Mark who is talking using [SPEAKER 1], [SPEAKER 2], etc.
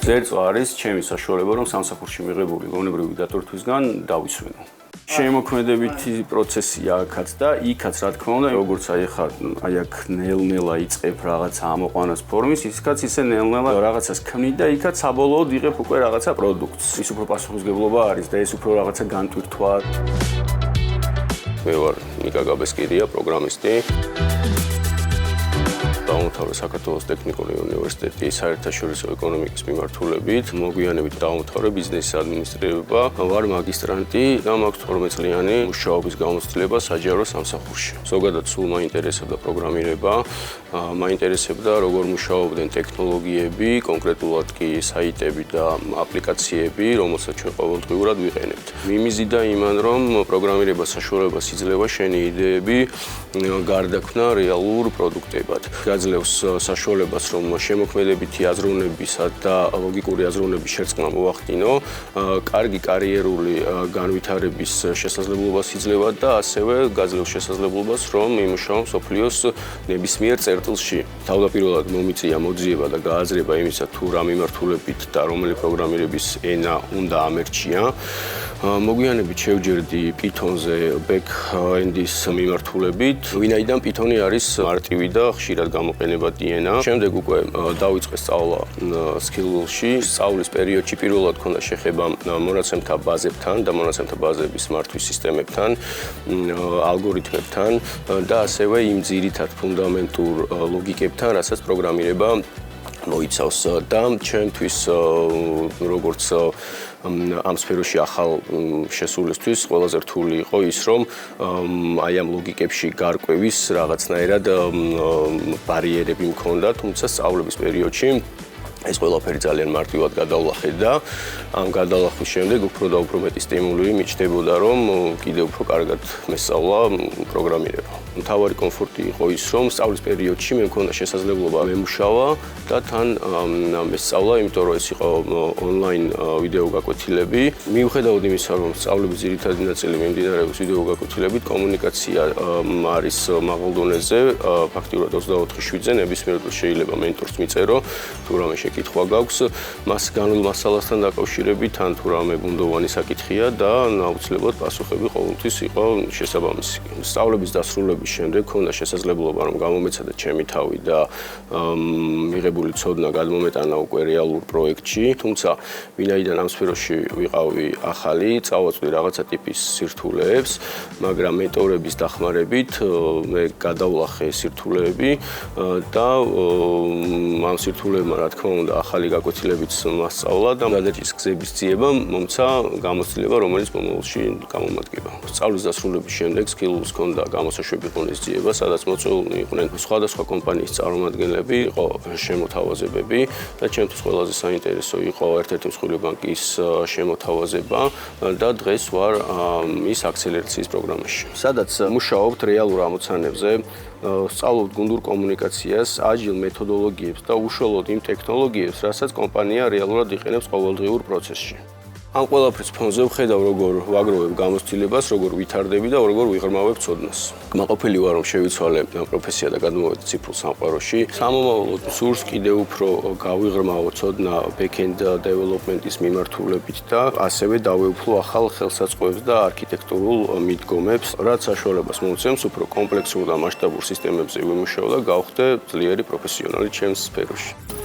[SPEAKER 1] გზერწვა არის ჩემი საშუალება, რომ სამსახურში მიღებული გონებრივი დატვირთვისგან დავისვენო. შემოქმედებითი პროცესია აქაც და იქაც რა თქმა უნდა, როგორც აი აქ ნელ-ნელა იწყებ რაღაცა ამოყვანას ფორმის, ისიც ისე ნელ-ნელა რაღაცას ქმნი და იქაც საბოლოოდ იღებ უკვე რაღაცა პროდუქტს. ის უფრო პასუხისმგებლობა არის და ეს უფრო რაღაცა განტვირთვა. მე ვარ ნიკა გაბესკირია, პროგრამისტი. დაამთავრა საქართველოს ტექნიკური უნივერსიტეტი საერთაშორისო ეკონომიკის მიმართულებით, მოგვიანებით დაამთავრა ბიზნესის ადმინისტრირება, ვარ მაგისტრანტი და მაქვს 12 წლიანი მუშაობის გამოცდილება საჯარო სამსახურში. ზოგადად სულ მაინტერესებდა პროგრამირება, მაინტერესებდა როგორ მუშაობდნენ ტექნოლოგიები, კონკრეტულად კი საიტები და აპლიკაციები, რომელსაც ჩვენ ყოველდღიურად ვიყენებთ. მიმიზიდა იმან, რომ პროგრამირება საშუალებას იძლევა შენი იდეები გარდაქმნა რეალურ პროდუქტებად. გაძლევს საშუალებას, რომ შემოქმედებითი აზროვნებისა და ლოგიკური აზროვნების შერწყმა მოახდინო, კარგი კარიერული განვითარების შესაძლებლობას იძლევა და ასევე გაძლევს შესაძლებლობას, რომ იმუშაო მსოფლიოს ნებისმიერ წერტილში. თავდაპირველად მომიწია მოძიება და გააზრება იმისა, თუ რა მიმართულებით და რომელი პროგრამირების ენა უნდა ამერჩია. მოგვიანებით შევჯერდი Python-ზე back-end-ის მიმართულებით, ვინაიდან Python-ი არის მარტივი და ხშირად გამოყენებადი ენა. შემდეგ უკვე დავიწყე სწავლა Skillwell-ში. სწავლის პერიოდში პირველად მქონდა შეხება მონაცემთა ბაზებთან და მონაცემთა ბაზების მართვის სისტემებთან, ალგორითმებთან და ასევე იმ ძირითად ფუნდამენტურ ლოგიკებთან, რასაც პროგრამირება მოიცავს და ჩვენთვის როგორც ამ სფეროში ახალ შესულისთვის ყველაზე რთული იყო ის, რომ აი ამ ლოგიკებში გარკვევის რაღაცნაირად ბარიერები მქონდა, თუმცა სწავლების პერიოდში ეს ყველაფერი ძალიან მარტივად გადავლახე და ამ გადალახვის შემდეგ უფრო და უფრო მეტი სტიმული მიჩნდებოდა, რომ კიდევ უფრო კარგად მესწავლა პროგრამირება. მთავარი კომფორტი იყო ის, რომ სწავლის პერიოდში მე მქონდა შესაძლებლობა მემუშავა და თან მესწავლა, იმიტომ რომ ეს იყო ონლაინ ვიდეო გაკვეთილები. მიუხედავად იმისა, რომ სწავლების ძირითადი ნაწილი მიმდინარეობს ვიდეო გაკვეთილებით, კომუნიკაცია არის მაღალ დონეზე, ფაქტიურად 24/7-ზე ნებისმიერ დროს შეიძლება მენტორს მიწერო, თუ რამე კითხვა გაქვს, მას განულ მასალასთან დაკავშირებით, ან თუ რამე ბუნდოვანი საკითხია და აუცილებლად პასუხები ყოველთვის იყო შესაბამისი. სწავლების დასრულების შემდეგ მქონდა შესაძლებლობა, რომ გამომეცადა ჩემი თავი და მიღებული ცოდნა გადმომეტანა უკვე რეალურ პროექტში, თუმცა ვინაიდან ამ სფეროში ვიყავი ახალი, წავაწვდი რაღაცა ტიპის სირთულეებს, მაგრამ მენტორების დახმარებით მე გადავლახე სირთულეები და ამ სირთულეებმა რა თქმა უნდა ახალი გაკვეთილებიც მასწავლა და გადაჭრის გზების ძიება მომცა გამოცდილება, რომელიც მომავალში გამომადგება. სწავლის დასრულების შემდეგ Skillwell-ს ჰქონდა გამოსაშვები ღონისძიება, სადაც მოწვეულნი იყვნენ სხვადასხვა კომპანიის წარმომადგენლები, იყო შემოთავაზებები და ჩემთვის ყველაზე საინტერესო იყო ერთ-ერთი მსხვილი ბანკის შემოთავაზება და დღეს ვარ ის აქცელერაციის პროგრამაში, სადაც მუშაობთ რეალურ ამოცანებზე, სწავლობთ გუნდურ კომუნიკაციას, აჯილ მეთოდოლოგიებს და უშუალოდ იმ ტექნოლოგიებს, რასაც კომპანია რეალურად იყენებს ყოველდღიურ პროცესში. ამ ყველაფრის ფონზე ვხედავ, როგორ ვაგროვებ გამოცდილებას, როგორ ვითარდები და როგორ ვიღრმავებ ცოდნას. კმაყოფილი ვარ, რომ შევიცვალე პროფესია და გადმოვედი ციფრულ სამყაროში. სამომავლოდ სურს კიდევ უფრო გავიღრმავო ცოდნა back-end development-ის მიმართულებით და ასევე დავეუფლო ახალ ხელსაწყოებს და არქიტექტურულ მიდგომებს, რაც საშუალებას მომცემს უფრო კომპლექსურ და მასშტაბურ სისტემებზე ვიმუშაო და გავხდე ძლიერი პროფესიონალი ჩემს სფეროში.